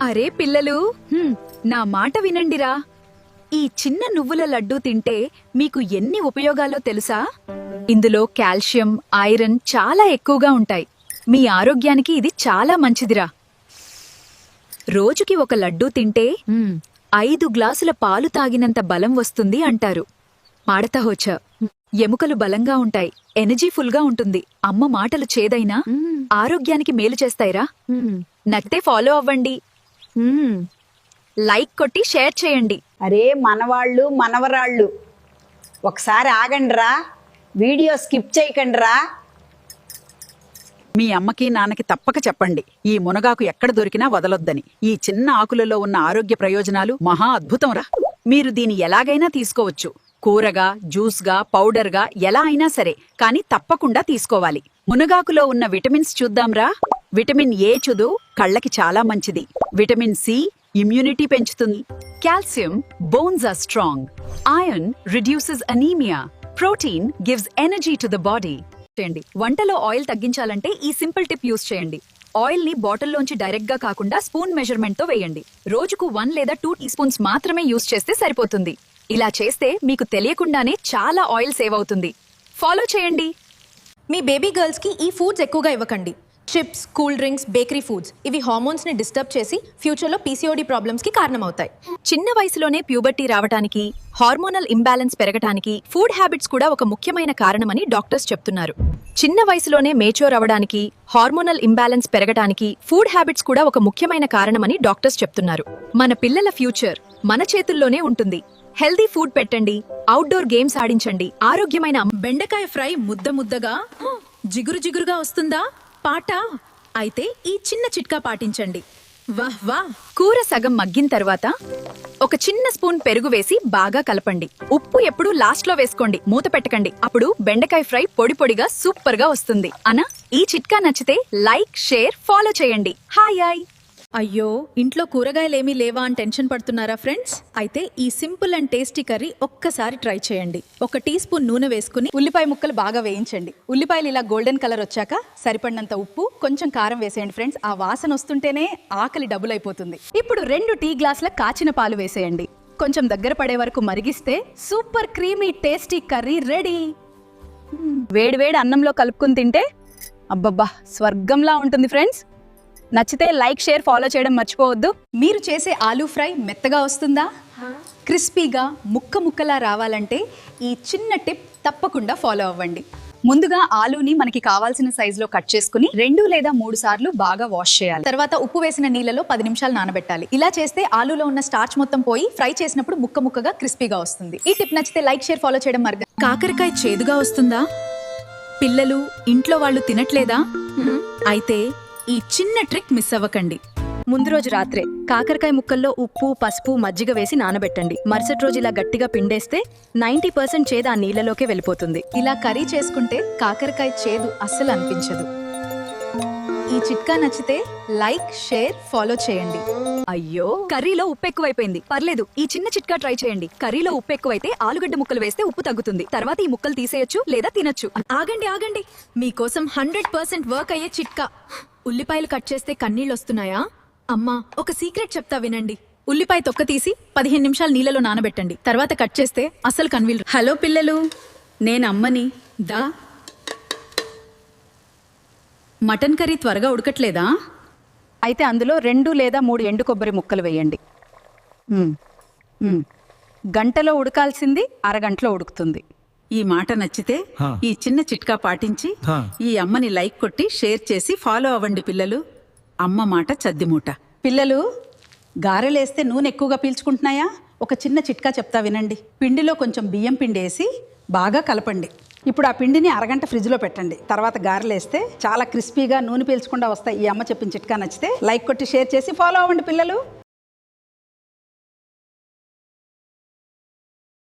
అరే పిల్లలు, నా మాట వినండిరా. ఈ చిన్న నువ్వుల లడ్డూ తింటే మీకు ఎన్ని ఉపయోగాలో తెలుసా? ఇందులో కాల్షియం, ఐరన్ చాలా ఎక్కువగా ఉంటాయి. మీ ఆరోగ్యానికి ఇది చాలా మంచిదిరా. రోజుకి ఒక లడ్డూ తింటే 5 గ్లాసుల పాలు తాగినంత బలం వస్తుంది అంటారు. మాడతహోచ ఎముకలు బలంగా ఉంటాయి, ఎనర్జీఫుల్గా ఉంటుంది. అమ్మ మాటలు చేదైనా ఆరోగ్యానికి మేలు చేస్తాయిరా. నచ్చితే ఫాలో అవ్వండి, లైక్ కొట్టి షేర్ చేయండి. అరే మనవాళ్ళు మనవరాళ్ళు, ఒకసారి ఆగండిరా, వీడియో స్కిప్ చేయకండిరా. మీ అమ్మకి నాన్నకి తప్పక చెప్పండి, ఈ మునగాకు ఎక్కడ దొరికినా వదలొద్దని. ఈ చిన్న ఆకులలో ఉన్న ఆరోగ్య ప్రయోజనాలు మహా అద్భుతంరా. మీరు దీని ఎలాగైనా తీసుకోవచ్చు, కూరగా, జ్యూస్గా, పౌడర్గా, ఎలా అయినా సరే, కానీ తప్పకుండా తీసుకోవాలి. మునగాకులో ఉన్న విటమిన్స్ చూద్దాంరా. విటమిన్ ఏ చుదు కళ్ళకి చాలా మంచిది. విటమిన్ సి ఇమ్యూనిటీ పెంచుతుంది. Calcium bones are strong. Iron reduces anaemia. Protein gives energy to the body. చేయండి. వంటలో ఆయిల్ తగ్గించాలంటే ఈ సింపుల్ టిప్ యూస్ చేయండి. ఆయిల్ ని బాటిల్లోంచి డైరెక్ట్ గా కాకుండా స్పూన్ మెజర్మెంట్ తో వేయండి. రోజుకు 1 లేదా 2 టీ స్పూన్స్ మాత్రమే యూస్ చేస్తే సరిపోతుంది. ఇలా చేస్తే మీకు తెలియకుండానే చాలా ఆయిల్ సేవ్ అవుతుంది. ఫాలో చేయండి. మీ బేబీ గర్ల్స్ కి ఈ ఫుడ్స్ ఎక్కువగా ఇవ్వకండి. Chips, cool drinks, bakery foods ఇవి హార్మోన్స్ ని డిస్టర్బ్ చేసి ఫ్యూచర్ లో పీసీఓడి ప్రాబ్లమ్స్ కి కారణమవుతాయి. చిన్న వయసులోనే ప్యూబర్టీ రావడానికి, హార్మోనల్ ఇంబ్యాలెన్స్ పెరగటానికి ఫుడ్ హ్యాబిట్స్ కూడా ఒక ముఖ్యమైన కారణమని డాక్టర్స్ చెప్తున్నారు. చిన్న వయసులోనే మేచ్యూర్ అవ్వడానికి, హార్మోనల్ ఇంబ్యాలెన్స్ పెరగటానికి ఫుడ్ హ్యాబిట్స్ కూడా ఒక ముఖ్యమైన కారణమని డాక్టర్స్ చెప్తున్నారు. మన పిల్లల ఫ్యూచర్ మన చేతుల్లోనే ఉంటుంది. హెల్దీ ఫుడ్ పెట్టండి, అవుట్డోర్ గేమ్స్ ఆడించండి. ఆరోగ్యమైన బెండకాయ ఫ్రై ముద్ద ముద్దగా, జిగురు జిగురుగా వస్తుందా పాట? అయితే ఈ చిన్న చిట్కా పాటించండి. వాహ్ వాహ్. కూర సగం మగ్గిన తర్వాత ఒక చిన్న స్పూన్ పెరుగు వేసి బాగా కలపండి. ఉప్పు ఎప్పుడూ లాస్ట్ లో వేసుకోండి, మూత పెట్టకండి. అప్పుడు బెండకాయ ఫ్రై పొడి పొడిగా సూపర్ గా వస్తుంది. అనా ఈ చిట్కా నచ్చితే లైక్, షేర్, ఫాలో చేయండి. హాయ్. అయ్యో, ఇంట్లో కూరగాయలేమీ లేవా అని టెన్షన్ పడుతున్నారా ఫ్రెండ్స్? అయితే ఈ సింపుల్ అండ్ టేస్టీ కర్రీ ఒక్కసారి ట్రై చేయండి. 1 టీ స్పూన్ నూనె వేసుకుని ఉల్లిపాయ ముక్కలు బాగా వేయించండి. ఉల్లిపాయలు ఇలా గోల్డెన్ కలర్ వచ్చాక సరిపడినంత ఉప్పు, కొంచెం కారం వేసేయండి ఫ్రెండ్స్. ఆ వాసన వస్తుంటేనే ఆకలి డబుల్ అయిపోతుంది. ఇప్పుడు 2 టీ గ్లాసుల కాచిన పాలు వేసేయండి. కొంచెం దగ్గర పడే వరకు మరిగిస్తే super creamy tasty curry ready. వేడివేడి అన్నంలో కలుపుకుని తింటే అబ్బబ్బా స్వర్గంలా ఉంటుంది ఫ్రెండ్స్. నచ్చితే లైక్, షేర్, ఫాలో చేయడం మర్చిపోవద్దు. మీరు చేసే ఆలూ ఫ్రై మెత్తగా వస్తుందా? క్రిస్పీగా ముక్క ముక్కలా రావాలంటే ఈ చిన్న టిప్ తప్పకుండా ఫాలో అవ్వండి. ముందుగా ఆలూని మనకి కావాల్సిన సైజులో కట్ చేసుకుని 2 లేదా 3 సార్లు బాగా వాష్ చేయాలి. తర్వాత ఉప్పు వేసిన నీళ్ళలో 10 నిమిషాలు నానబెట్టాలి. ఇలా చేస్తే ఆలూలో ఉన్న స్టార్చ్ మొత్తం పోయి ఫ్రై చేసినప్పుడు ముక్క ముక్కగా క్రిస్పీగా వస్తుంది. ఈ టిప్ నచ్చితే లైక్, షేర్, ఫాలో చేయడం కాకరకాయ చేదుగా వస్తుందా? పిల్లలు ఇంట్లో వాళ్ళు తినట్లేదా? అయితే ఈ చిన్న ట్రిక్ మిస్ అవ్వకండి. ముందు రోజు రాత్రే కాకరకాయ ముక్కల్లో ఉప్పు, పసుపు, మజ్జిగ వేసి నానబెట్టండి. మరుసటి రోజు ఇలా గట్టిగా పిండేస్తే 90% చేదు ఆ నీళ్ళలోకే వెళ్ళిపోతుంది. ఇలా కర్రీ చేసుకుంటే కాకరకాయ చేదు అస్సలు అనిపించదు. ఈ చిట్కా నచ్చితే లైక్, షేర్, ఫాలో చేయండి. అయ్యో, కర్రీలో ఉప్పు ఎక్కువైపోయింది. పర్లేదు, ఈ చిన్న చిట్కా ట్రై చేయండి. కర్రీలో ఉప్పు ఎక్కువైతే ఆలుగడ్డ ముక్కలు వేస్తే ఉప్పు తగ్గుతుంది. తర్వాత ఈ ముక్కలు తీసేయొచ్చు లేదా తినొచ్చు. ఆగండి ఆగండి, మీకోసం 100% వర్క్ అయ్యే చిట్కా. ఉల్లిపాయలు కట్ చేస్తే కన్నీళ్ళు వస్తున్నాయా? అమ్మా, ఒక సీక్రెట్ చెప్తా వినండి. ఉల్లిపాయ తొక్క తీసి 15 నిమిషాలు నీళ్ళలో నానబెట్టండి. తర్వాత కట్ చేస్తే అసలు కన్వీల్. హలో పిల్లలు, నేను అమ్మని. దా. మటన్ కర్రీ త్వరగా ఉడకట్లేదా? అయితే అందులో 2 లేదా 3 ఎండు కొబ్బరి ముక్కలు వేయండి. గంటలో ఉడకాల్సింది అరగంటలో ఉడుకుతుంది. ఈ మాట నచ్చితే ఈ చిన్న చిట్కా పాటించి ఈ అమ్మని లైక్ కొట్టి షేర్ చేసి ఫాలో అవ్వండి పిల్లలు. అమ్మ మాట చద్దిమూట. పిల్లలు, గారెలేస్తే నూనె ఎక్కువగా పీల్చుకుంటున్నాయా? ఒక చిన్న చిట్కా చెప్తా వినండి. పిండిలో కొంచెం బియ్యం పిండి వేసి బాగా కలపండి. ఇప్పుడు ఆ పిండిని అరగంట ఫ్రిడ్జ్లో పెట్టండి. తర్వాత గారెలేస్తే చాలా క్రిస్పీగా నూనె పీల్చకుండా వస్తాయి. ఈ అమ్మ చెప్పిన చిట్కా నచ్చితే లైక్ కొట్టి షేర్ చేసి ఫాలో అవ్వండి పిల్లలు.